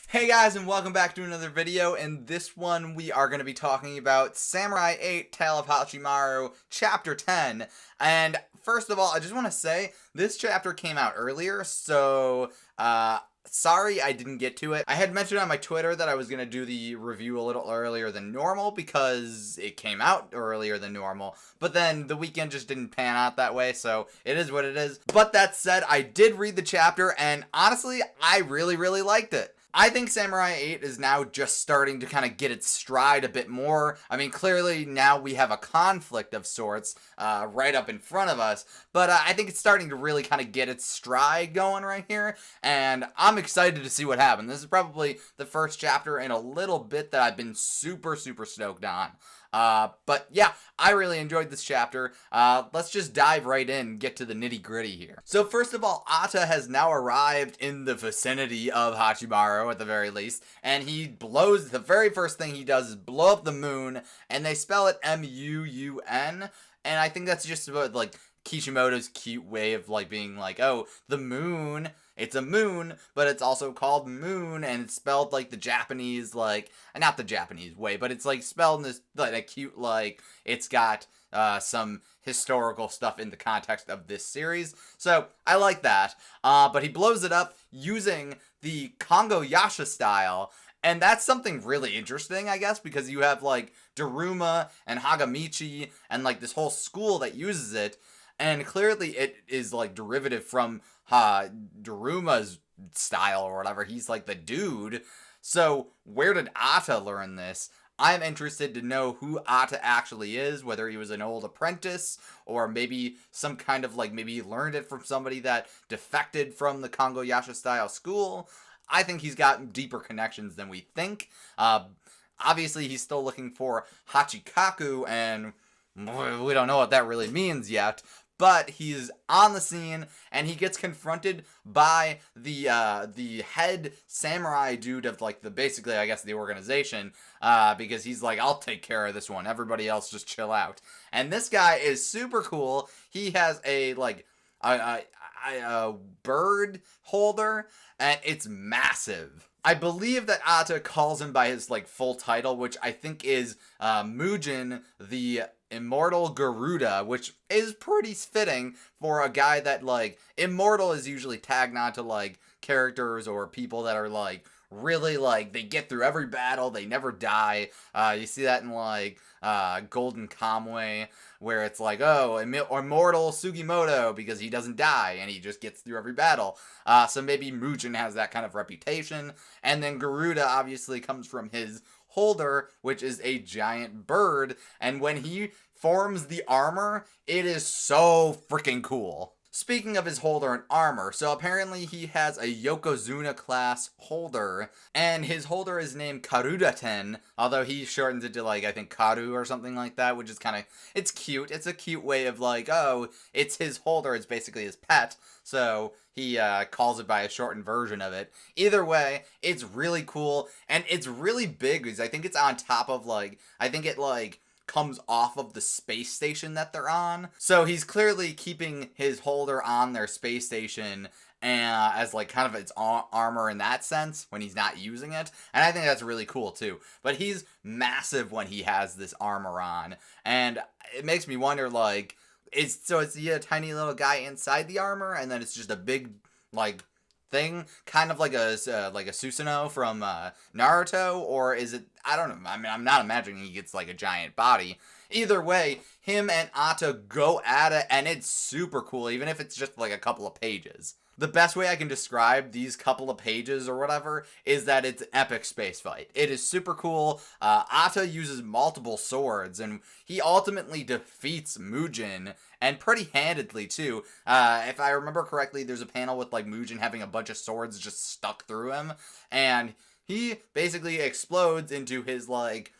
Hey guys, and welcome back to another video. In this one, we are going to be talking about Samurai 8 Tale of Hachimaru, Chapter 10. And first of all, I just want to say, this chapter came out earlier, so, sorry I didn't get to it. I had mentioned on my Twitter that I was going to do the review a little earlier than normal because it came out earlier than normal, but then the weekend just didn't pan out that way, so it is what it is. But that said, I did read the chapter, and honestly, I really liked it. I think Samurai 8 is now just starting to kind of get its stride a bit more. I mean, clearly now we have a conflict of sorts right up in front of us, but I think it's starting to really kind of get its stride going right here, and I'm excited to see what happens. This is probably the first chapter in a little bit that I've been super stoked on. But yeah, I really enjoyed this chapter. Let's just dive right in and get to the nitty gritty here. So first of all, Ata has now arrived in the vicinity of Hachimaru at the very least, and the very first thing he does is blow up the moon, and they spell it M-U-U-N, and I think that's just about like Kishimoto's cute way of like being like, oh, the moon, it's a moon, but it's also called moon, and it's spelled like the Japanese, like, not the Japanese way, but it's like spelled in this like a cute, like, it's got some historical stuff in the context of this series, so I like that. But he blows it up using the Kongo Yasha style, and that's something really interesting, I guess, because you have like Daruma and Hagamichi and like this whole school that uses it, and clearly it is like derivative from Daruma's style or whatever. He's like the dude. So where did Ata learn this? I'm interested to know who Ata actually is, whether he was an old apprentice, or maybe some kind of like, maybe he learned it from somebody that defected from the Kongo Yasha style school. I think he's got deeper connections than we think. Obviously, he's still looking for Hachikaku, and we don't know what that really means yet. But he's on the scene, and he gets confronted by the head samurai dude of like basically I guess the organization, because he's like, I'll take care of this one. Everybody else just chill out. And this guy is super cool. He has a like a bird holder, and it's massive. I believe that Ata calls him by his like full title, which I think is Mujin the Immortal Garuda, which is pretty fitting for a guy that, like, immortal is usually tagged on to like characters or people that are like really like they get through every battle, they never die. You see that in like Golden Kamuy, where it's like, oh, immortal Sugimoto because he doesn't die and he just gets through every battle. So maybe Mujin has that kind of reputation, and then Garuda obviously comes from his holder, which is a giant bird, and when he forms the armor, it is so freaking cool. Speaking of his holder and armor, so apparently he has a Yokozuna class holder, and his holder is named Karudaten, although he shortens it to like, I think Karu or something like that, which is kind of, it's cute. It's a cute way of like, oh, it's his holder, it's basically his pet, so he calls it by a shortened version of it. Either way, it's really cool, and it's really big because I think it's on top of like, I think it like comes off of the space station that they're on. So he's clearly keeping his holder on their space station as like kind of its armor in that sense when he's not using it, and I think that's really cool too. But he's massive when he has this armor on, and it makes me wonder like, it's the tiny little guy inside the armor, and then it's just a big like thing, kind of like a Susanoo from Naruto, or is it? I don't know. I mean, I'm not imagining he gets like a giant body. Either way, him and Ata go at it, and it's super cool, even if it's just like a couple of pages. The best way I can describe these couple of pages or whatever is that it's an epic space fight. It is super cool. Ata uses multiple swords, and he ultimately defeats Mujin, and pretty handedly too. If I remember correctly, there's a panel with like Mujin having a bunch of swords just stuck through him, and he basically explodes into his like,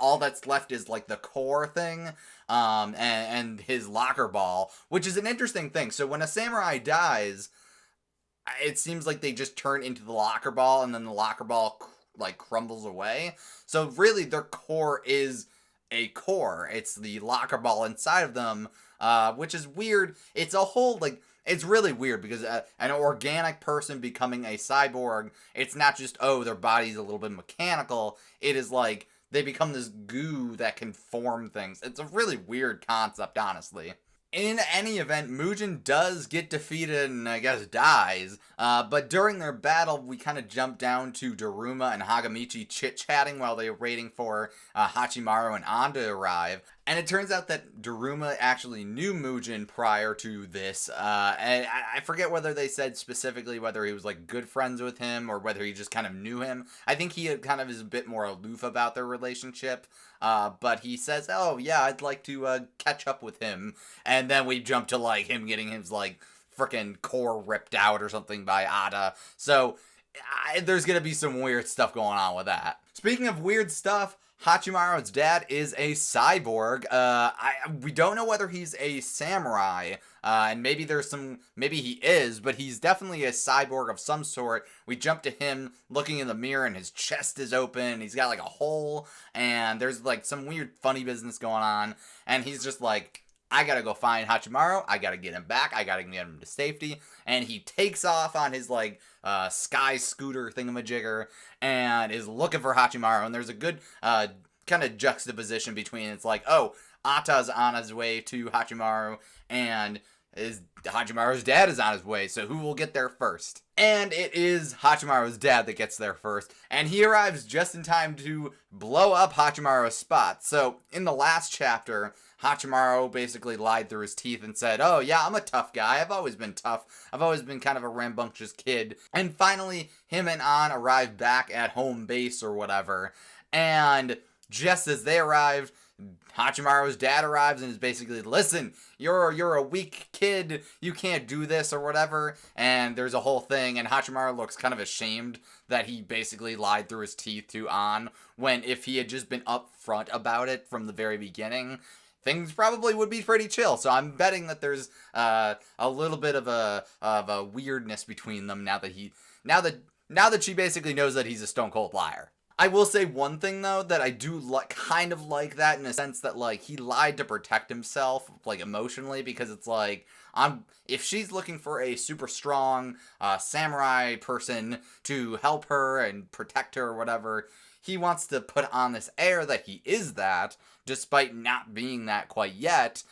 all that's left is like the core thing, and his locker ball, which is an interesting thing. So when a samurai dies, it seems like they just turn into the locker ball, and then the locker ball like crumbles away. So really their core is a core. It's the locker ball inside of them, which is weird. It's a whole like, it's really weird because an organic person becoming a cyborg, it's not just, oh, their body's a little bit mechanical. It is like they become this goo that can form things. It's a really weird concept, honestly. In any event, Mugen does get defeated and I guess dies, but during their battle, we kind of jump down to Daruma and Hagamichi chit-chatting while they were waiting for Hachimaru and An to arrive. And it turns out that Daruma actually knew Mugen prior to this, and I forget whether they said specifically whether he was like good friends with him or whether he just kind of knew him. I think he kind of is a bit more aloof about their relationship, but he says, oh yeah, I'd like to catch up with him, and then we jump to like him getting his like freaking core ripped out or something by Ada, so there's gonna be some weird stuff going on with that. Speaking of weird stuff, Hachimaru's dad is a cyborg. We don't know whether he's a samurai, and maybe he is, but he's definitely a cyborg of some sort. We jump to him looking in the mirror and his chest is open, he's got like a hole, and there's like some weird funny business going on, and he's just like, I gotta go find Hachimaru, I gotta get him back, I gotta get him to safety, and he takes off on his like sky scooter thingamajigger and is looking for Hachimaru, and there's a good kind of juxtaposition between, it's like, oh, Ata's on his way to Hachimaru, and Hachimaru's dad is on his way, so who will get there first? And it is Hachimaru's dad that gets there first, and he arrives just in time to blow up Hachimaru's spot. So, in the last chapter, Hachimaru basically lied through his teeth and said, oh yeah, I'm a tough guy, I've always been tough, I've always been kind of a rambunctious kid. And finally, him and An arrive back at home base or whatever, and just as they arrived, Hachimaru's dad arrives and is basically, listen, you're a weak kid, you can't do this or whatever, and there's a whole thing, and Hachimaru looks kind of ashamed that he basically lied through his teeth to An, when if he had just been upfront about it from the very beginning, things probably would be pretty chill. So I'm betting that there's a little bit of a weirdness between them now that she basically knows that he's a stone cold liar. I will say one thing though, that I do kind of like that, in a sense that like he lied to protect himself, like emotionally, because it's like, if she's looking for a super strong samurai person to help her and protect her or whatever, he wants to put on this air that he is that, despite not being that quite yet.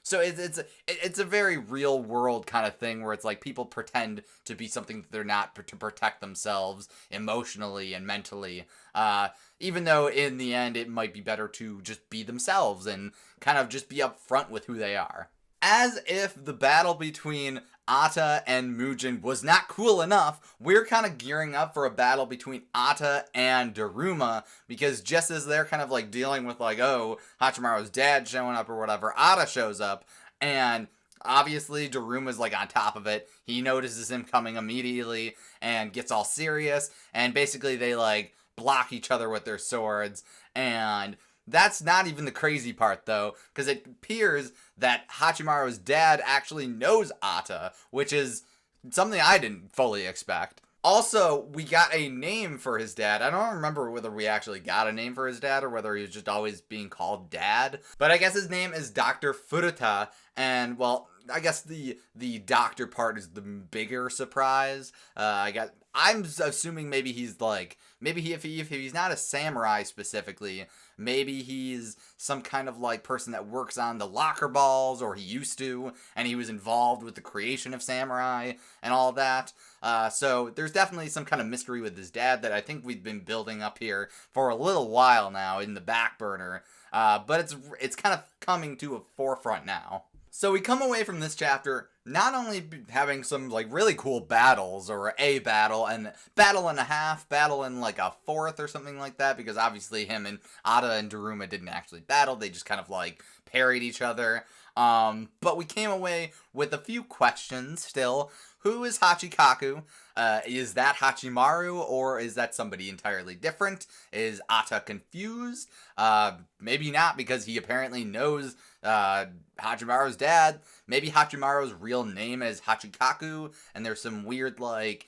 So it's a very real world kind of thing where it's like people pretend to be something that they're not to protect themselves emotionally and mentally. Even though in the end it might be better to just be themselves and kind of just be upfront with who they are. As if the battle between Ata and Mugen was not cool enough, we're kind of gearing up for a battle between Ata and Daruma, because just as they're kind of like dealing with like, oh, Hachimaru's dad showing up or whatever, Ata shows up, and obviously Daruma's like on top of it. He notices him coming immediately and gets all serious, and basically they like block each other with their swords, and that's not even the crazy part, though, because it appears that Hachimaru's dad actually knows Ata, which is something I didn't fully expect. Also, we got a name for his dad. I don't remember whether we actually got a name for his dad or whether he was just always being called Dad, but I guess his name is Dr. Furuta, and, well, I guess the doctor part is the bigger surprise. I'm assuming maybe he's like, if he's not a samurai specifically, maybe he's some kind of like person that works on the locker balls, or he used to, and he was involved with the creation of samurai and all that. So there's definitely some kind of mystery with his dad that I think we've been building up here for a little while now in the back burner. But it's kind of coming to a forefront now. So we come away from this chapter not only having some like really cool battles, or a battle and a half, battle and like a fourth or something like that, because obviously him and Ata and Daruma didn't actually battle, they just kind of like parried each other. But we came away with a few questions still. Who is Hachikaku? Is that Hachimaru, or is that somebody entirely different? Is Ata confused? Maybe not, because he apparently knows Hachimaru's dad. Maybe Hachimaru's real name is Hachikaku, and there's some weird, like,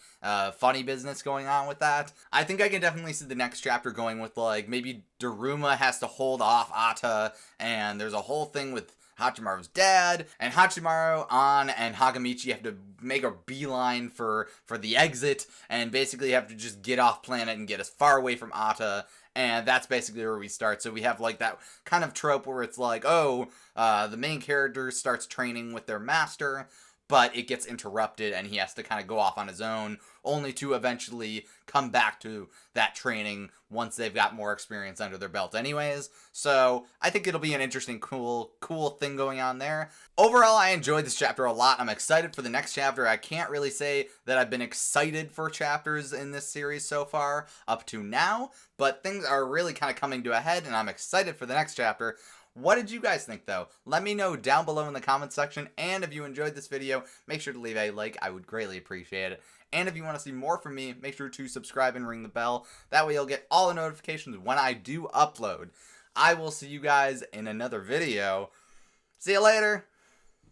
funny business going on with that. I think I can definitely see the next chapter going with, like, maybe Daruma has to hold off Ata, and there's a whole thing with Hachimaru's dad, and Hachimaru, An, and Hagamichi have to make a beeline for the exit, and basically have to just get off planet and get as far away from Ata. And that's basically where we start. So we have like that kind of trope where it's like, oh, the main character starts training with their master, but it gets interrupted and he has to kind of go off on his own, only to eventually come back to that training once they've got more experience under their belt anyways. So I think it'll be an interesting, cool thing going on there. Overall, I enjoyed this chapter a lot. I'm excited for the next chapter. I can't really say that I've been excited for chapters in this series so far up to now, but things are really kind of coming to a head and I'm excited for the next chapter. What did you guys think, though? Let me know down below in the comments section, and if you enjoyed this video, make sure to leave a like. I would greatly appreciate it. And if you want to see more from me, make sure to subscribe and ring the bell. That way you'll get all the notifications when I do upload. I will see you guys in another video. See you later!